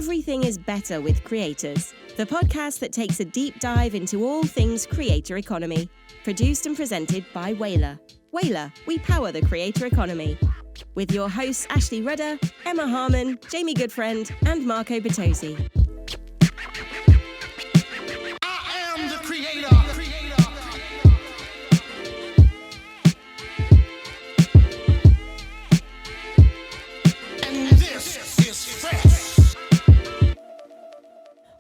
Everything is Better with Creators, the podcast that takes a deep dive into all things creator economy. Produced and presented by Whalar. Whalar, we power the creator economy. With your hosts Ashley Rudder, Emma Harmon, Jamie Goodfriend, and Marco Bertozzi. I am the creator. And this is fresh.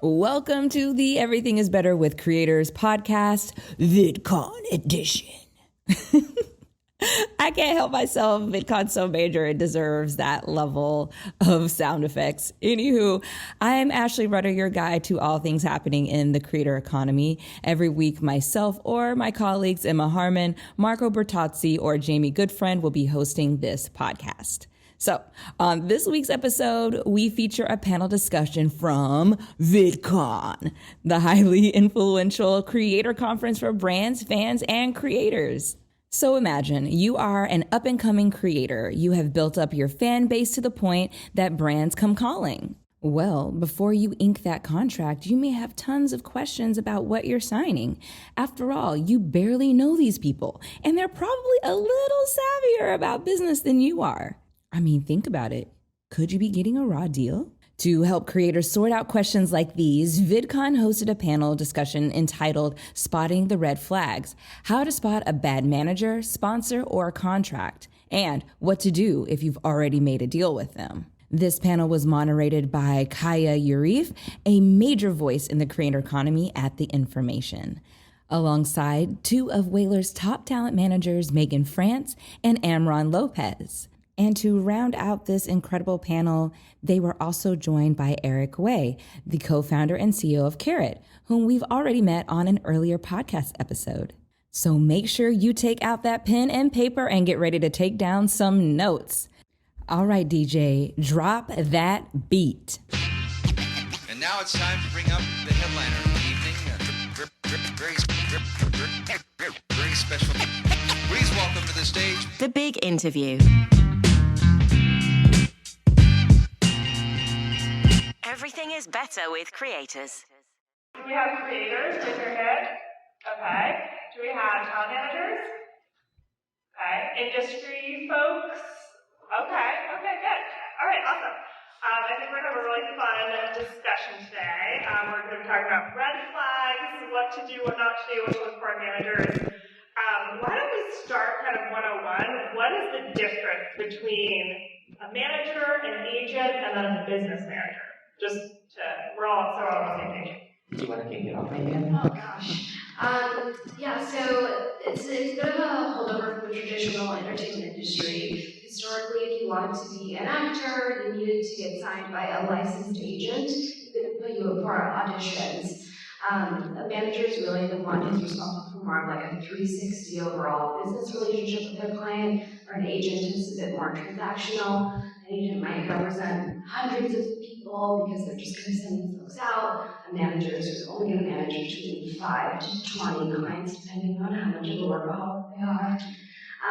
Welcome to the Everything is Better with Creators podcast, Vidcon edition. I can't help myself. VidCon's so major, it deserves that level of sound effects. Anywho, I'm Ashley Rudder, your guide to all things happening in the creator economy. Every week, myself or my colleagues, Emma Harmon, Marco Bertozzi, or Jamie Goodfriend will be hosting this podcast. So on this week's episode, we feature a panel discussion from Vidcon, the highly influential creator conference for brands, fans, and creators. So imagine you are an up-and-coming creator. You have built up your fan base to the point that brands come calling. Well, before you ink that contract, you may have tons of questions about what you're signing. After all, you barely know these people, and they're probably a little savvier about business than you are. I mean, think about it. Could you be getting a raw deal? To help creators sort out questions like these, VidCon hosted a panel discussion entitled Spotting the Red Flags: How to Spot a Bad Manager, Sponsor, or Contract, and What to Do if you've already made a deal with them. This panel was moderated by Yurieff, a major voice in the creator economy at The Information, alongside two of Whalar's top talent managers, Frantz and Amron Lopez. And to round out this incredible panel, they were also joined by Eric Way, the co-founder and CEO of Karat, whom we've already met on an earlier podcast episode. So make sure you take out that pen and paper and get ready to take down some notes. All right, DJ, drop that beat. And now it's time to bring up the headliner of the evening. Very special. Please welcome to the stage The Big Interview. Everything is Better with Creators. Do we have creators? Raise your hand. Okay. Do we have talent managers? Okay. Industry folks? Okay. Okay, good. All right, awesome. I think we're going to have a really fun discussion today. We're going to be talking about red flags, what to do, what not to do, what to look for in managers. Why don't we start kind of 101? What is the difference between a manager, an agent, and then a business manager? We're all on the same page. Do you want to kick it off, maybe? Oh gosh. So it's a bit of a holdover from the traditional entertainment industry. Historically, if you wanted to be an actor, you needed to get signed by a licensed agent who could put you up for auditions. A manager is really the one who's responsible for more of like a 360 overall business relationship with their client, or an agent is a bit more transactional. An agent might represent hundreds of people because they're just going to send folks out. A manager is only going to manage between 5 to 20 clients, depending on how much of a workaholic they are.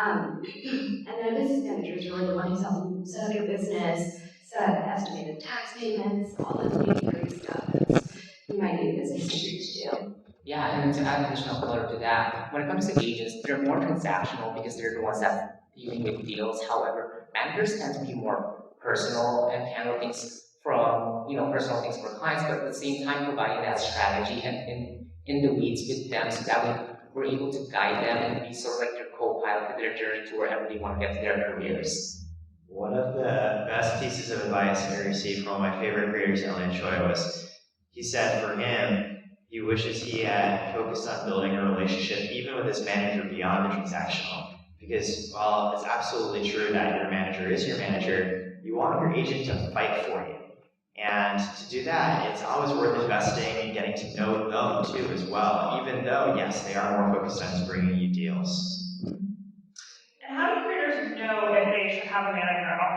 And then a business manager is really the one who's helping set up your business, set up estimated tax payments, all that nitty-gritty stuff that you might need a business degree to do. Yeah, and to add additional color to that, when it comes to agents, they're more transactional because they're the ones that dealing with deals. However, managers tend to be more personal and handle things from, personal things for clients, but at the same time providing that strategy and in the weeds with them so that we're able to guide them and be sort of like their co-pilot to their journey to wherever they want to get to their careers. One of the best pieces of advice I received from one of my favorite creators, Ellen Choi, was he said for him, he wishes he had focused on building a relationship even with his manager beyond the transactional. Because while it's absolutely true that your manager is your manager, you want your agent to fight for you. And to do that, it's always worth investing in getting to know them too as well, even though, yes, they are more focused on bringing you deals. And how do creators know if they should have a manager at all?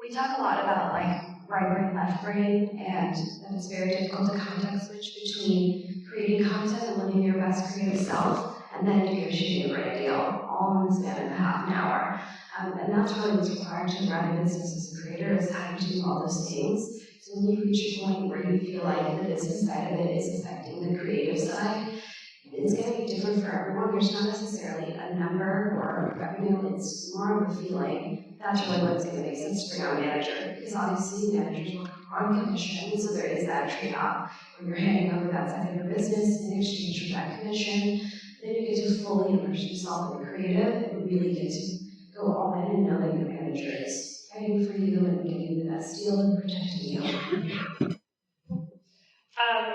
We talk a lot about like right brain, left brain, and that it's very difficult to context switch between creating content and living your best creative self, and then negotiating a great deal, all in the span of half an hour. And that's really what's required to run a business as a creator, is how to do all those things. So when you reach a point where you feel like the business side of it is affecting the creative side, it's going to be different for everyone. There's not necessarily a number or revenue. It's more of a feeling. That's really what's going to make sense to bring on a manager. Because obviously managers work on commission, so there is that trade-off where you're handing over that side of your business in exchange for that commission. Then you get to fully immerse yourself in the creative and really get to go all in and know that your manager is fighting for you and giving you the best deal and protecting you.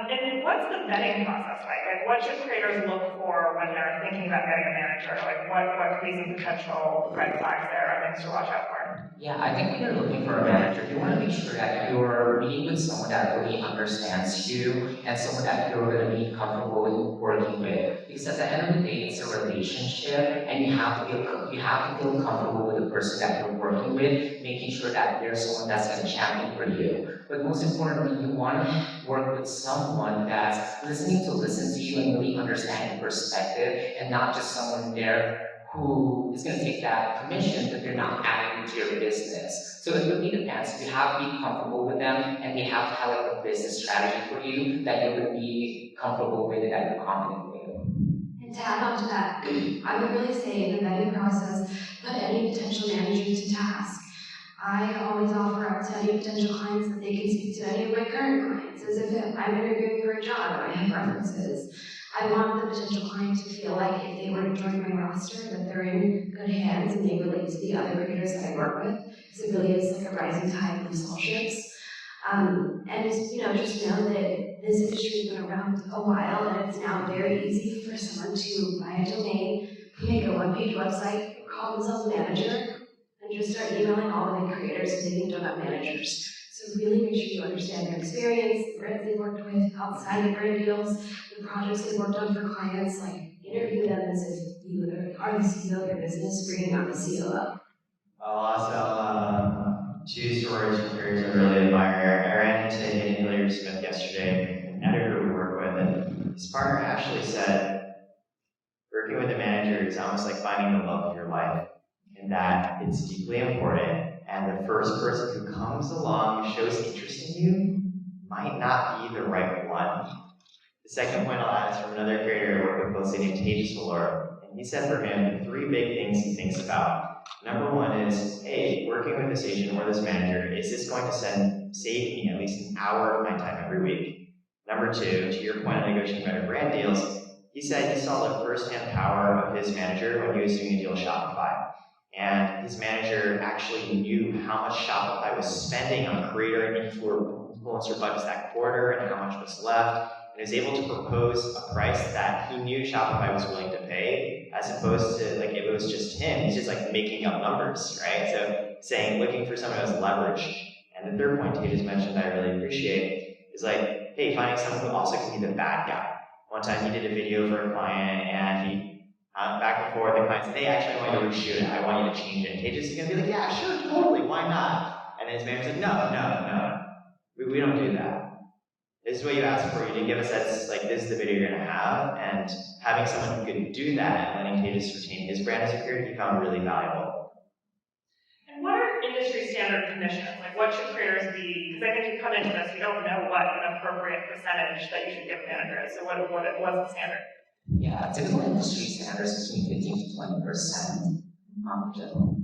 And what's the vetting process like? Like, what should creators look for when they're thinking about getting a manager? Like, what could be some potential red flags there or things to watch out for? Yeah, I think when you're looking for a manager, you want to make sure that you're meeting with someone that really understands you and someone that you're going to be comfortable with working with. Because at the end of the day, it's a relationship, and you have to feel comfortable with the person that you're working with, making sure that there's someone that's going to champion for you. But most importantly, you want to work with someone that's listening to you and really understand your perspective, and not just someone there who is going to take that commission that they're not adding to your business. So it really depends. You have to be comfortable with them, and they have to have like a business strategy for you that you're going to be comfortable with and that you're confident with. And to add on to that, I would really say in the vetting process, put any potential manager to task. I always offer up to any potential clients that they can speak to any of my current clients, as if I'm interviewing for a job and I have references. I want the potential client to feel like if they were to join my roster, that they're in good hands and they relate to the other creators that I work with. Because it really is like a rising tide lifts all ships. And just know that this industry has been around a while, and it's now very easy for someone to buy a domain, make a one-page website, call themselves a manager, and just start emailing all of the creators who they think don't have managers. So really make sure you understand their experience, the brands they worked with, outside of brand deals, the projects they worked on for clients. Like, interview them as if you are the CEO of your business, bringing on the COO. I'll also two stories from creators I really admire. I ran into Hilary Smith yesterday, an editor we work with, and his partner Ashley said, working with a manager is almost like finding the love of your life, in that it's deeply important, and the first person who comes along and shows interest in you might not be the right one. The second point I'll add is from another creator I work with closely named Whalar, and he said for him, the three big things he thinks about. Number one is, hey, working with this agent or this manager, is this going to save me at least an hour of my time every week? Number two, to your point on negotiating better brand deals, he said he saw the first-hand power of his manager when he was doing a deal with Shopify. And his manager actually knew how much Shopify was spending on creator and influencer budgets that quarter and how much was left, and was able to propose a price that he knew Shopify was willing to pay, as opposed to like if it was just him, he's just like making up numbers, right? So looking for someone who has leverage. And the third point Tej mentioned that I really appreciate is like, hey, finding someone who also can be the bad guy. One time he did a video for a client, and he back and forth, the client said, hey, actually I want you to reshoot it, I want you to change it. And Tej is going to be like, yeah, sure, totally, why not? And his manager's like, no, we don't do that. This is what you asked for. You didn't give us that, like, this is the video you're going to have. And having someone who could do that and letting Tej retain his brand as a creator, he found really valuable. And what are industry standard commissions? Like, what should creators be? Because I think you come into this, you don't know what an appropriate percentage that you should give managers. So what's the standard? Yeah, typical industry standards between 15 to 20% general.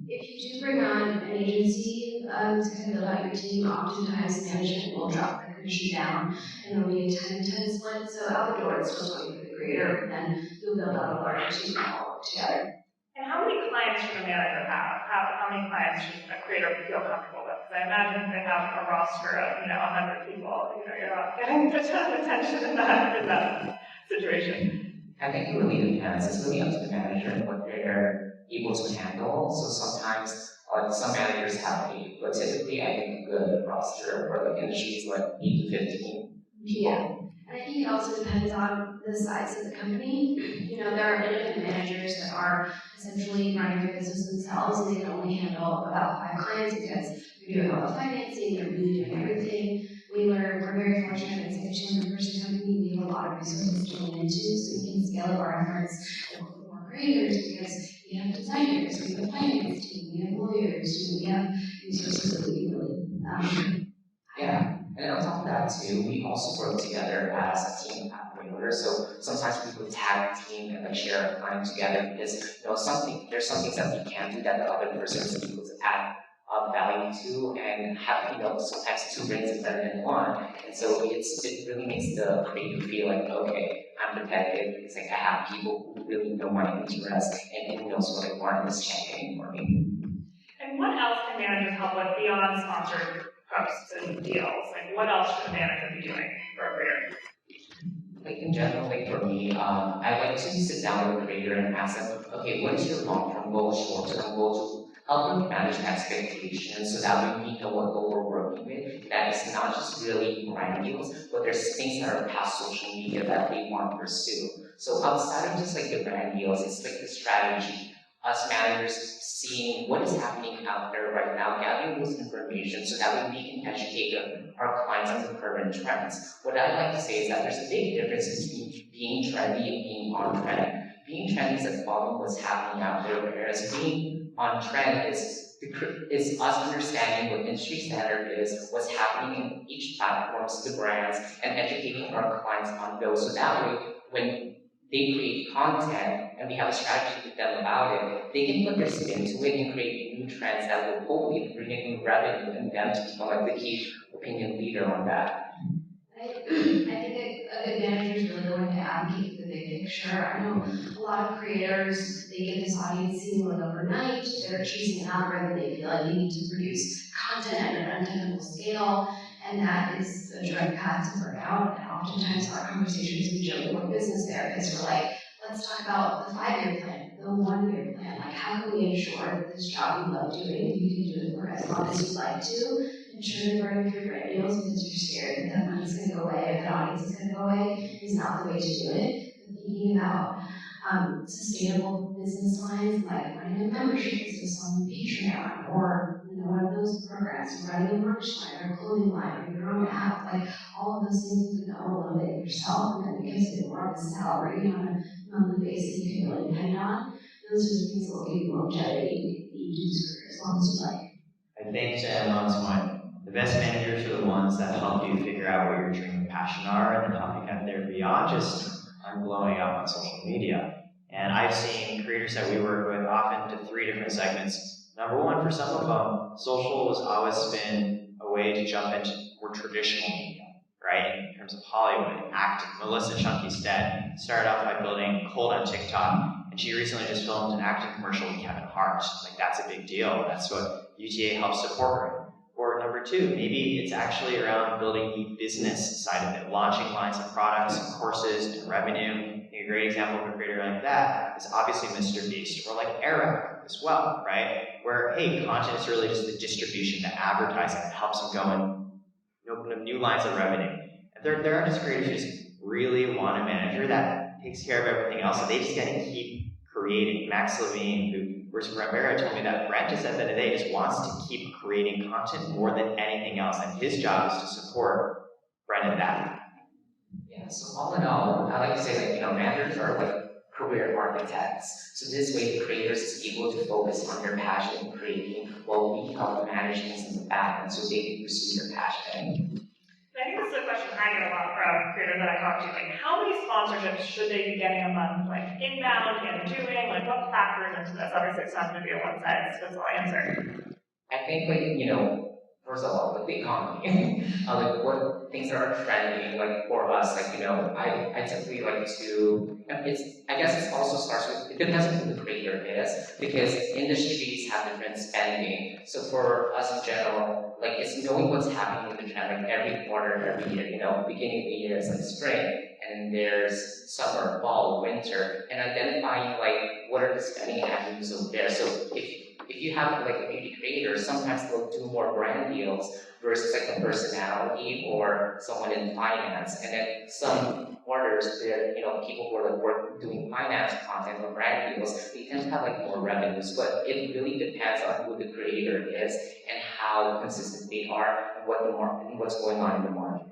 If you do bring on an agency to kind of build out your team, oftentimes management will drop the commission down, and it'll be a 10-10 split. So out the door, it's still 20 for the creator, and then you'll build out a larger team and all work together. And how many clients should a manager have? How many clients should a creator feel comfortable with? Because I imagine if they have a roster of 100 people, you're not getting a ton of attention in that situation. I think it really depends. It's really up to the manager and what they're able to handle. So sometimes some managers have 8, but typically I think a good roster for the industry is like 8 to 15. Yeah. And I think it also depends on the size of the company. There are independent managers that are essentially running their business themselves, and they can only handle about 5 clients because they're doing all the financing, they're really doing everything. We're very fortunate as a 200-person company. We have a lot of resources to lean into, so we can scale up our efforts and work with more creators, because We have designers, we have a finance team, we have lawyers, we have resources that we really Yeah, and on top of that too, we also work together as a team at Whalar. So sometimes we would tag team and like share a plan together because there's some things that we can do that the other person is able to add value to, and have sometimes two brains is better than one. And so it really makes the creator feel like, okay, I'm protected. It's like I have people who really know my interests and who knows what I want is championing for me. And what else can managers help with beyond sponsored posts and deals? Like, what else should a manager be doing for a creator? Like in general, like for me, I like to sit down with a creator and ask them, okay, what is your long-term goal, short-term goal, to help them manage expectations so that we know what goal we're working with. That is not just really brand deals, but there's things that are past social media that they want to pursue. So outside of just like the brand deals, it's like the strategy. Us managers seeing what is happening out there right now, gathering this information so that we can educate our clients on the current trends. What I like to say is that there's a big difference between being trendy and being on trend. Being trendy is like following what's happening out there, whereas being on trend is us understanding what industry standard is, what's happening in each platform, the brands, and educating our clients on those. So that way, when they create content and we have a strategy with them about it, they can put their spin to it and create new trends that will hopefully bring in new revenue and them to become like the key opinion leader on that. I think a good manager is really going to advocate for the big picture. I know a lot of creators, they get this audience seeing like overnight, they're chasing an algorithm, they feel like they need to produce content at an untenable scale, and that is a direct path to burnout. And oftentimes our conversations with Joe, we're business therapists, we're like, let's talk about the 5-year plan, the 1-year plan. Like, how can we ensure that this job you love doing, you can do it for as long as you'd like to? Ensure you're running through brand deals because you're scared that that money's going to go away or that audience is going to go away is not the way to do it. But thinking about sustainable business lines like running a membership business on Patreon or one of those programs, running a merch line or a clothing line or your own app, like all of those things you can own a little bit yourself, and then because of more of a salary on a monthly basis you can really depend on. Those are the things that will give you longevity that you do this career as long as you like. I think to Amron's point, the best managers are the ones that help you figure out what your dream and passion are and then help you get there beyond just blowing up on social media. And I've seen creators that we work with often to 3 different segments. Number one, for some of them, social has always been a way to jump into more traditional media, right? In terms of Hollywood, acting. Melissa Chunky Stead started off by building cold on TikTok, and she recently just filmed an acting commercial with Kevin Hart. Like, that's a big deal. That's what UTA helps support her. Or number 2, maybe it's actually around building the business side of it, launching lines of products and courses and revenue. A great example of a creator like that is obviously Mr. Beast, or like Eric as well, right? Where, hey, content is really just the distribution, the advertising that helps them go and open up new lines of revenue. And there are just creators who just really want a manager that takes care of everything else, and they just gotta keep creating. Max Levine, who works for Rivera, told me that Brent just at the end of the day just wants to keep creating content more than anything else, and his job is to support Brent in that. Yeah, so all in all, I like to say that, managers are like career architects. So this way, the creators is able to focus on their passion in creating, while we help manage things in the back end so they can pursue their passion. I think this is a question I get a lot from creators that I talk to. Like, how many sponsorships should they be getting a month? Like, inbound and doing? Like, what factors into this? Obviously, it's not going to be a one-size-fits-all answer. I think, first of all, the economy, what things are trending, for us, I typically like to, I guess it also starts with, it depends on who the creator is, because industries have different spending. So for us in general, it's knowing what's happening with the trend, every quarter, every year, beginning of the year is spring, and there's summer, fall, winter, and identifying, what are the spending avenues over there. So if you have a beauty creator, sometimes they'll do more brand deals versus a personality or someone in finance. And then some quarters, they're people who are doing finance content or brand deals, they tend to have more revenues. But it really depends on who the creator is and how consistent they are and what's going on in the market.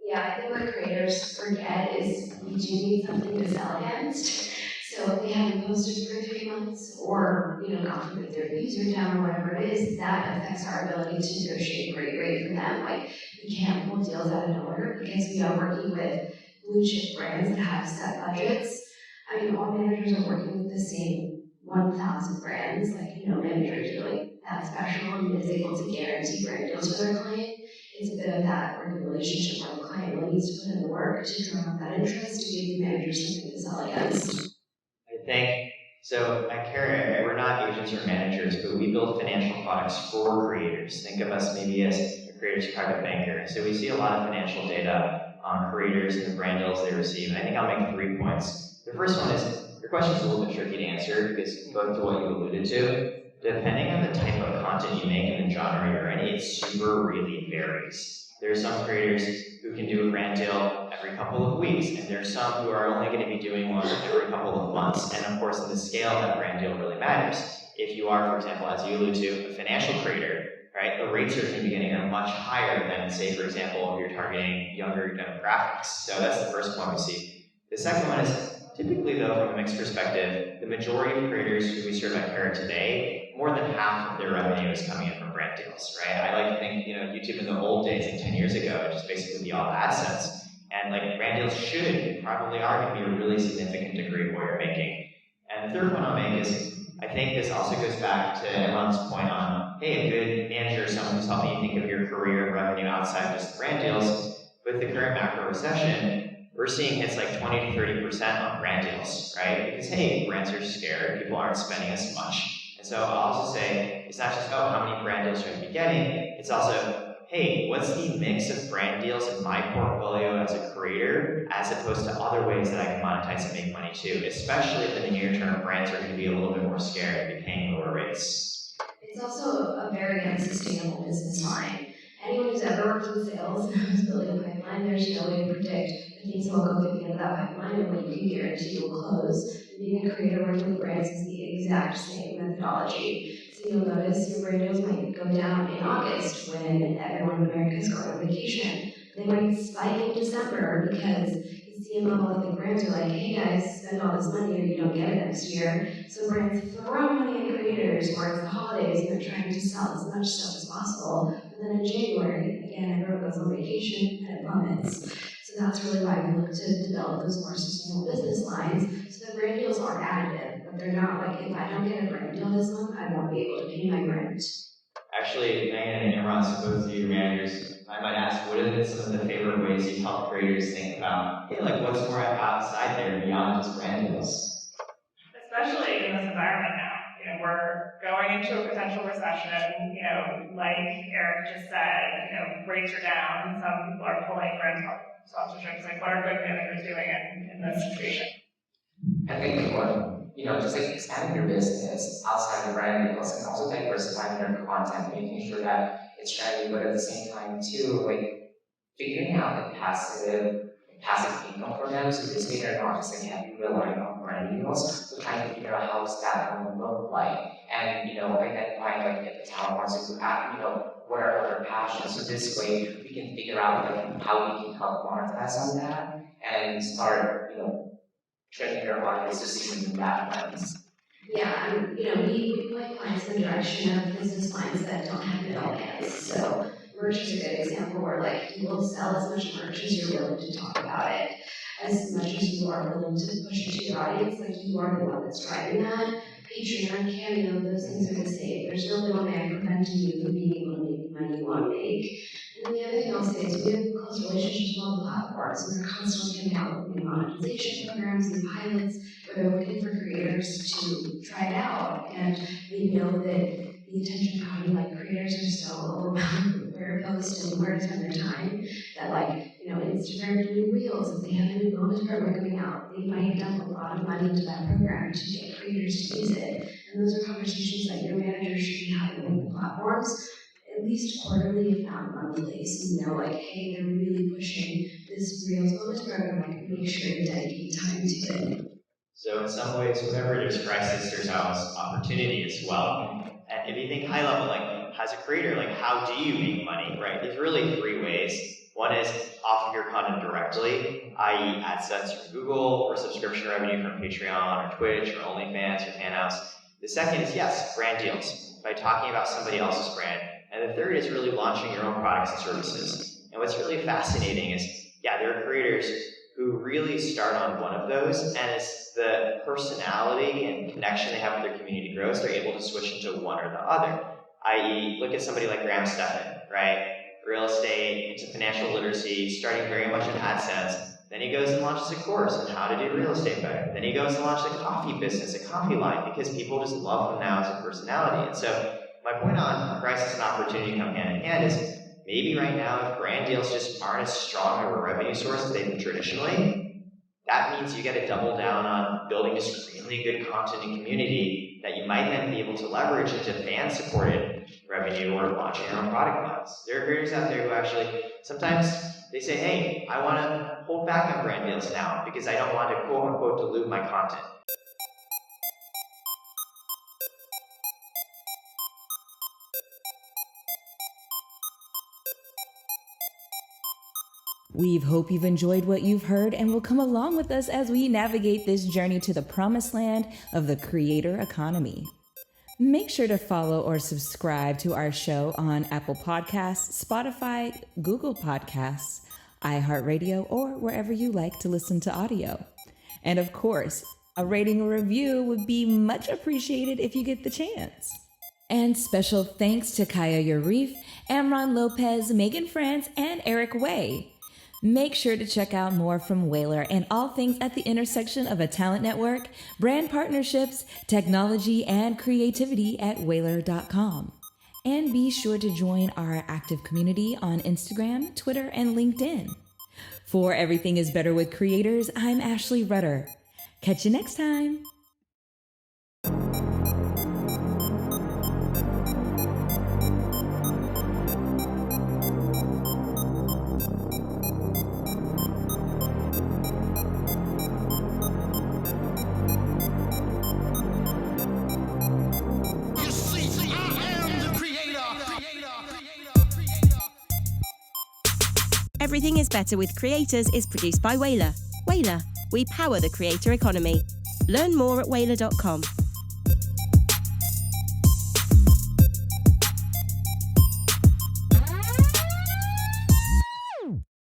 Yeah, I think what creators forget is we do need something to sell against. So So if they haven't posted for 3 months, or God forbid their views are down or whatever it is, that affects our ability to negotiate a great rate for them. Like we can't pull deals out of nowhere because we are working with blue chip brands that have set budgets. I mean, all managers are working with the same 1,000 brands. Like, managers are like that special and is able to guarantee brand deals for their client. It's a bit of that working relationship where the client really needs to put in the work to drum up that interest to give the manager something to sell against. I think, so at Karat, we're not agents or managers, but we build financial products for creators. Think of us maybe as a creator's private banker. So we see a lot of financial data on creators and the brand deals they receive. And I think I'll make 3 points. The first one is, your question is a little bit tricky to answer because going to what you alluded to, depending on the type of content you make and the genre you're in, it super really varies. There are some creators who can do a brand deal every couple of weeks, and there are some who are only going to be doing one every couple of months. And of course, the scale of that brand deal really matters. If you are, for example, as you alluded to, a financial creator, right, the rates you're going to be getting are much higher than, say, for example, if you're targeting younger demographics. So that's the first point we see. The second one is, typically, though, from a mixed perspective, the majority of creators who we serve at Karat today, more than half of their revenue is coming in from brand deals, right? I like to think, YouTube in the old days, like 10 years ago, it just basically be all AdSense. And like brand deals probably are going to be a really significant degree of what you're making. And the third point I'll make is, I think this also goes back to Amron's point on, hey, a good manager is someone who's helping you think of your career and revenue outside just brand deals. With the current macro recession, we're seeing hits like 20 to 30% on brand deals, right? Because, hey, brands are scared, people aren't spending as much. And so I'll also say, it's not just, how many brand deals should I be getting? It's also, hey, what's the mix of brand deals in my portfolio as a creator, as opposed to other ways that I can monetize and make money too, especially if in the near term, brands are going to be a little bit more scared and be paying lower rates. It's also a very unsustainable business line. Anyone who's ever worked in sales and who's building a pipeline, there's no way to predict the things that will go through the end of that pipeline and what you can guarantee will close. Being a creator working with brands is the exact same methodology. So you'll notice your brand deals might go down in August when everyone in America is going on vacation. They might spike in December because the CMO of the brands are like, hey guys, spend all this money or you don't get it next year. So brands throw money at creators or it's the holidays and they're trying to sell as much stuff as possible. And then in January, again, everyone goes on vacation and it plummets. So that's really why we look to develop those more sustainable business lines. So the brand deals are additive, but they're not like, if I don't get a brand deal this month, I won't be able to pay my rent. Actually, Megan and Amron, both of you managers, I might ask, what are some of the favorite ways you help creators think about, hey, like what's more outside there beyond just brand deals? Especially in this environment now. We're going into a potential recession, like Eric just said, rates are down, and some people are pulling brand sponsorships. Like, what are good managers doing in this situation? I think just like expanding your business outside of brand deals and also diversifying your content, making sure that it's trendy, but at the same time too, like figuring out the passive income for them, so this way they're not just like heavy relying on brand deals, so trying to figure out how does that going to look like, and identifying like if the talent wants to do that, what are other passions, so this way we can figure out like how we can help monetize on that and start training their audience to see in that lens. Yeah, and we point clients in the direction of business lines that don't have middlemen. So merch is a good example where like you will sell as much merch as you're willing to talk about it, as much as you are willing to push it to your audience. Like you are the one that's driving that. Patreon, Cameo, those things are the same. There's no middleman preventing you from being able to make the money you want to make. And then the other thing I'll say is we have close relationships with all the platforms, and they're constantly coming out with new monetization programs and pilots where they're looking for creators to try it out. And we know that the attention economy, like creators are so overwhelmed with where to post and where to spend their time that Instagram doing Reels, if they have a new bonus program coming out, they might dump a lot of money into that program to get creators to use it. And those are conversations that your manager should be having with the platforms, at least quarterly, if not monthly. So like, hey, they're really pushing this Reels bonus program, like make sure you dedicate time to it. So in some ways, whenever there's crisis, there's always opportunity as well. And if you think high level, like as a creator, like how do you make money, right? There's really 3 ways. One is off of your content directly, i.e. AdSense from Google, or subscription revenue from Patreon, or Twitch, or OnlyFans, or Fanhouse. The second is, yes, brand deals, by talking about somebody else's brand. And the third is really launching your own products and services. And what's really fascinating is, yeah, there are creators who really start on one of those, and it's the personality and connection they have with their community grows, they're able to switch into one or the other. I.e., look at somebody like Graham Stephan, right? Real estate, into financial literacy, starting very much in AdSense. Then he goes and launches a course on how to do real estate better. Then he goes and launches a coffee business, a coffee line, because people just love him now as a personality. And so my point on crisis and opportunity come hand in hand is maybe right now if brand deals just aren't as strong of a revenue source as they've been traditionally, that means you got to double down on building just really good content and community that you might then be able to leverage into fan-supported revenue or launching your own product lines. There are creators out there who actually, sometimes they say, hey, I want to hold back on brand deals now because I don't want to quote-unquote dilute my content. We hope you've enjoyed what you've heard and will come along with us as we navigate this journey to the promised land of the creator economy. Make sure to follow or subscribe to our show on Apple Podcasts, Spotify, Google Podcasts, iHeartRadio, or wherever you like to listen to audio. And of course, a rating or review would be much appreciated if you get the chance. And special thanks to Kaya Yurieff, Amron Lopez, Megan Frantz, and Eric Way. Make sure to check out more from Whalar and all things at the intersection of a talent network, brand partnerships, technology, and creativity at Whalar.com. And be sure to join our active community on Instagram, Twitter, and LinkedIn. For Everything is Better with Creators, I'm Ashley Rudder. Catch you next time. You see, I am the creator. Everything is Better with Creators is produced by Whalar. Whalar, we power the creator economy. Learn more at Whalar.com.